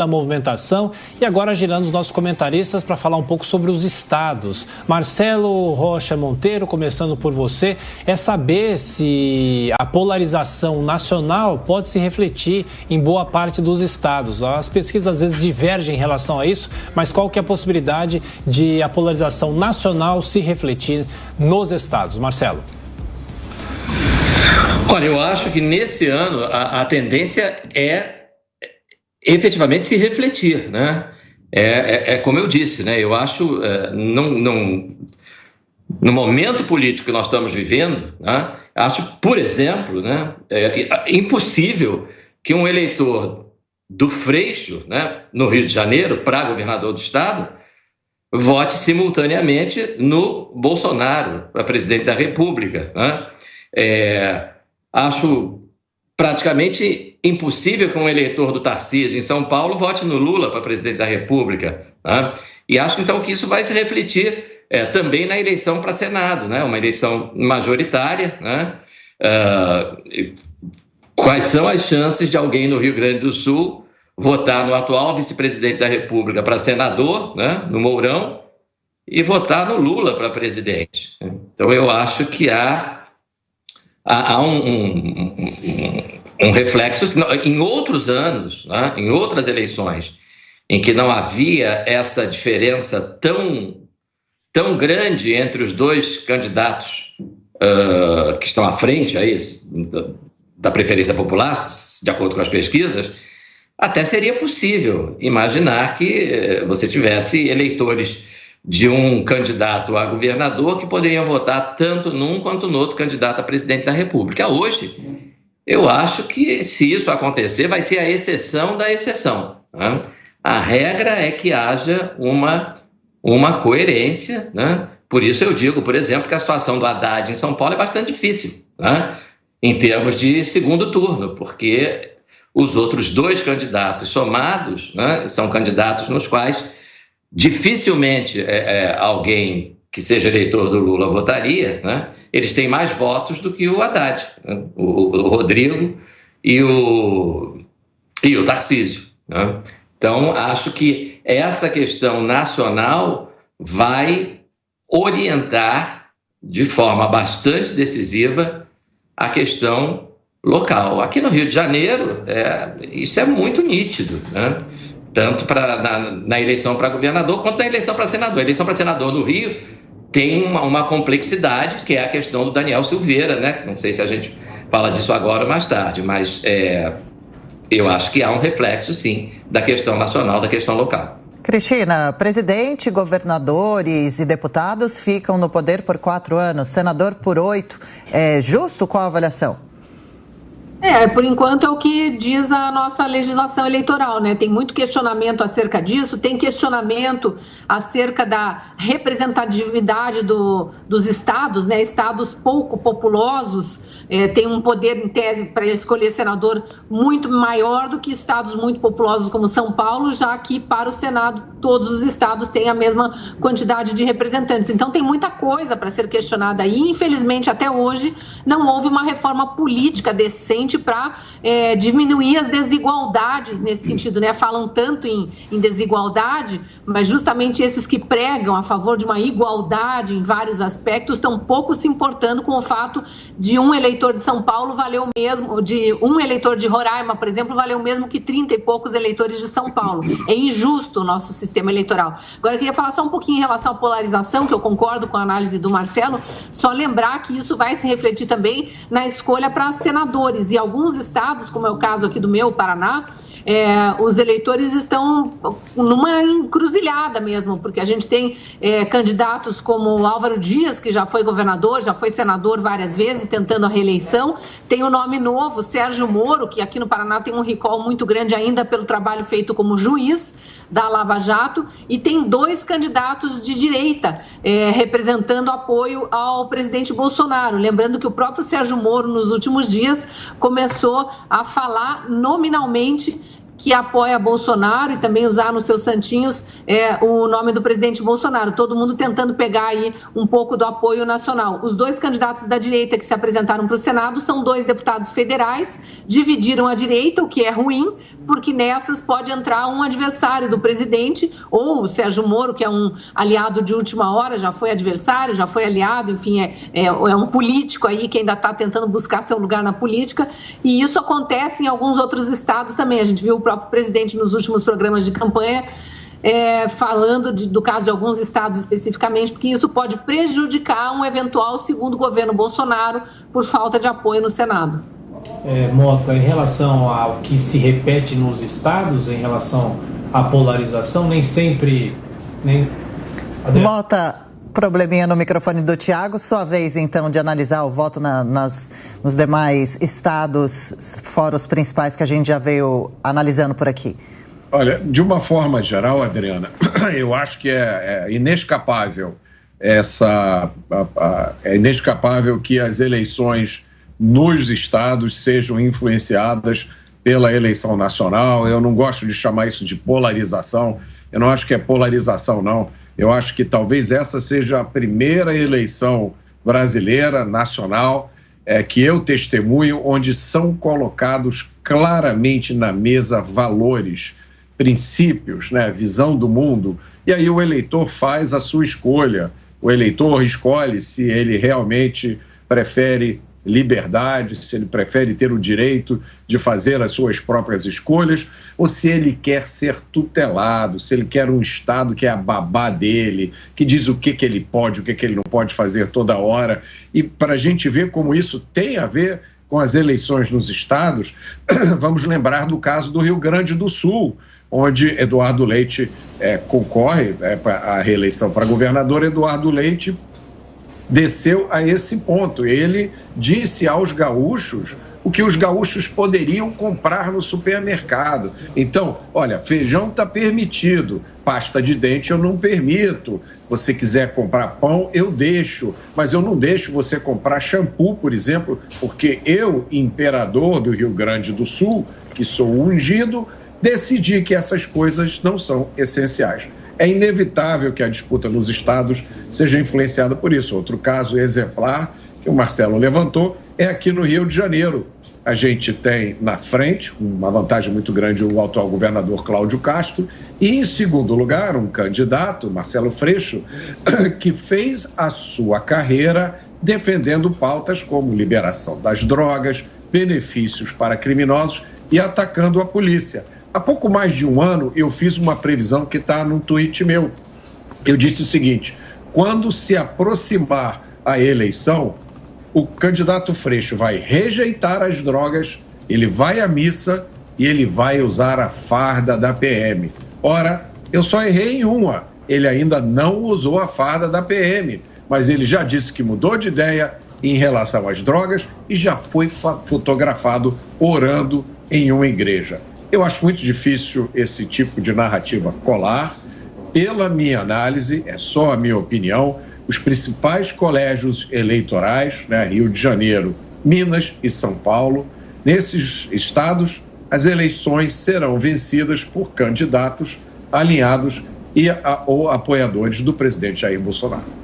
da movimentação. E agora girando os nossos comentaristas para falar um pouco sobre os estados. Marcelo Rocha Monteiro, começando por você, é saber se a polarização nacional pode se refletir em boa parte dos estados. As pesquisas às vezes divergem em relação a isso, mas qual que é a possibilidade de a polarização nacional se refletir nos estados? Marcelo. Olha, eu acho que nesse ano a tendência é efetivamente se refletir, né? Como eu disse, né? Eu acho, no momento político que nós estamos vivendo, né? Acho, por exemplo, né? Impossível que um eleitor do Freixo, né? No Rio de Janeiro, para governador do estado, vote simultaneamente no Bolsonaro para presidente da República, né? Acho praticamente impossível que um eleitor do Tarcísio em São Paulo vote no Lula para presidente da República, né? E acho então que isso vai se refletir também na eleição para Senado, né? Uma eleição majoritária, né? Quais são as chances de alguém no Rio Grande do Sul votar no atual vice-presidente da República para senador, né? No Mourão, e votar no Lula para presidente? Então eu acho que há um reflexo em outros anos, né, em outras eleições, em que não havia essa diferença tão grande entre os dois candidatos que estão à frente aí, da preferência popular, de acordo com as pesquisas, até seria possível imaginar que você tivesse eleitores de um candidato a governador que poderiam votar tanto num quanto no outro candidato a presidente da República. Hoje, eu acho que se isso acontecer, vai ser a exceção da exceção, né? A regra é que haja uma coerência, né? Por isso eu digo, por exemplo, que a situação do Haddad em São Paulo é bastante difícil, né? Em termos de segundo turno, porque os outros dois candidatos somados, né, são candidatos nos quais dificilmente alguém que seja eleitor do Lula votaria, né? Eles têm mais votos do que o Haddad, né? O Rodrigo e o Tarcísio, né? Então, acho que essa questão nacional vai orientar de forma bastante decisiva a questão local. Aqui no Rio de Janeiro, isso é muito nítido, né? Tanto na eleição para governador quanto na eleição para senador. A eleição para senador no Rio tem uma complexidade, que é a questão do Daniel Silveira, né? Não sei se a gente fala disso agora ou mais tarde, mas eu acho que há um reflexo, sim, da questão nacional, da questão local. Cristina, presidente, governadores e deputados ficam no poder por 4 anos, senador por 8. É justo? Qual a avaliação? Por enquanto é o que diz a nossa legislação eleitoral, né? Tem muito questionamento acerca disso, tem questionamento acerca da representatividade dos estados, né? Estados pouco populosos têm um poder, em tese, para escolher senador muito maior do que estados muito populosos como São Paulo, já que para o Senado todos os estados têm a mesma quantidade de representantes. Então tem muita coisa para ser questionada aí. Infelizmente, até hoje, não houve uma reforma política decente para diminuir as desigualdades nesse sentido, né? Falam tanto em desigualdade, mas justamente esses que pregam a favor de uma igualdade em vários aspectos estão pouco se importando com o fato de um eleitor de São Paulo valer o mesmo, de um eleitor de Roraima, por exemplo, valer o mesmo que 30 e poucos eleitores de São Paulo. É injusto o nosso sistema eleitoral. Agora, eu queria falar só um pouquinho em relação à polarização, que eu concordo com a análise do Marcelo, só lembrar que isso vai se refletir também na escolha para senadores. E alguns estados, como é o caso aqui do meu, Paraná, os eleitores estão numa encruzilhada mesmo, porque a gente tem candidatos como Álvaro Dias, que já foi governador, já foi senador várias vezes, tentando a reeleição. Tem o nome novo, Sérgio Moro, que aqui no Paraná tem um recall muito grande ainda pelo trabalho feito como juiz da Lava Jato, e tem 2 candidatos de direita representando apoio ao presidente Bolsonaro. Lembrando que o próprio Sérgio Moro, nos últimos dias, começou a falar nominalmente que apoia Bolsonaro e também usar nos seus santinhos o nome do presidente Bolsonaro. Todo mundo tentando pegar aí um pouco do apoio nacional. Os dois candidatos da direita que se apresentaram para o Senado são 2 deputados federais, dividiram a direita, o que é ruim, porque nessas pode entrar um adversário do presidente, ou o Sérgio Moro, que é um aliado de última hora, já foi adversário, já foi aliado, enfim, é um político aí que ainda está tentando buscar seu lugar na política, e isso acontece em alguns outros estados também. A gente viu o próprio presidente nos últimos programas de campanha falando do caso de alguns estados especificamente, porque isso pode prejudicar um eventual segundo governo Bolsonaro por falta de apoio no Senado. Mota, em relação ao que se repete nos estados, em relação à polarização, nem sempre... Mota, probleminha no microfone do Tiago. Sua vez, então, de analisar o voto nos demais estados, fora os principais que a gente já veio analisando por aqui. Olha, de uma forma geral, Adriana, eu acho que é inescapável é inescapável que as eleições nos estados sejam influenciadas pela eleição nacional. Eu não gosto de chamar isso de polarização. Eu não acho que é polarização, não. Eu acho que talvez essa seja a primeira eleição brasileira, nacional, que eu testemunho, onde são colocados claramente na mesa valores, princípios, né, visão do mundo, e aí o eleitor faz a sua escolha. O eleitor escolhe se ele realmente prefere liberdade, se ele prefere ter o direito de fazer as suas próprias escolhas, ou se ele quer ser tutelado, se ele quer um Estado que é a babá dele, que diz o que ele pode, o que ele não pode fazer toda hora. E para a gente ver como isso tem a ver com as eleições nos estados, vamos lembrar do caso do Rio Grande do Sul, onde Eduardo Leite concorre à reeleição para governador. Eduardo Leite desceu a esse ponto. Ele disse aos gaúchos o que os gaúchos poderiam comprar no supermercado. Então, olha, feijão está permitido, pasta de dente eu não permito. Você quiser comprar pão, eu deixo, mas eu não deixo você comprar shampoo, por exemplo, porque eu, imperador do Rio Grande do Sul, que sou ungido, decidi que essas coisas não são essenciais. É inevitável que a disputa nos estados seja influenciada por isso. Outro caso exemplar que o Marcelo levantou é aqui no Rio de Janeiro. A gente tem na frente, uma vantagem muito grande, o atual governador Cláudio Castro, e em segundo lugar, um candidato, Marcelo Freixo, que fez a sua carreira defendendo pautas como liberação das drogas, benefícios para criminosos e atacando a polícia. Há pouco mais de um ano, eu fiz uma previsão que está num tweet meu. Eu disse o seguinte: quando se aproximar a eleição, o candidato Freixo vai rejeitar as drogas, ele vai à missa e ele vai usar a farda da PM. Ora, eu só errei em uma. Ele ainda não usou a farda da PM, mas ele já disse que mudou de ideia em relação às drogas e já foi fotografado orando em uma igreja. Eu acho muito difícil esse tipo de narrativa colar. Pela minha análise, é só a minha opinião, os principais colégios eleitorais, né, Rio de Janeiro, Minas e São Paulo, nesses estados, as eleições serão vencidas por candidatos alinhados ou apoiadores do presidente Jair Bolsonaro.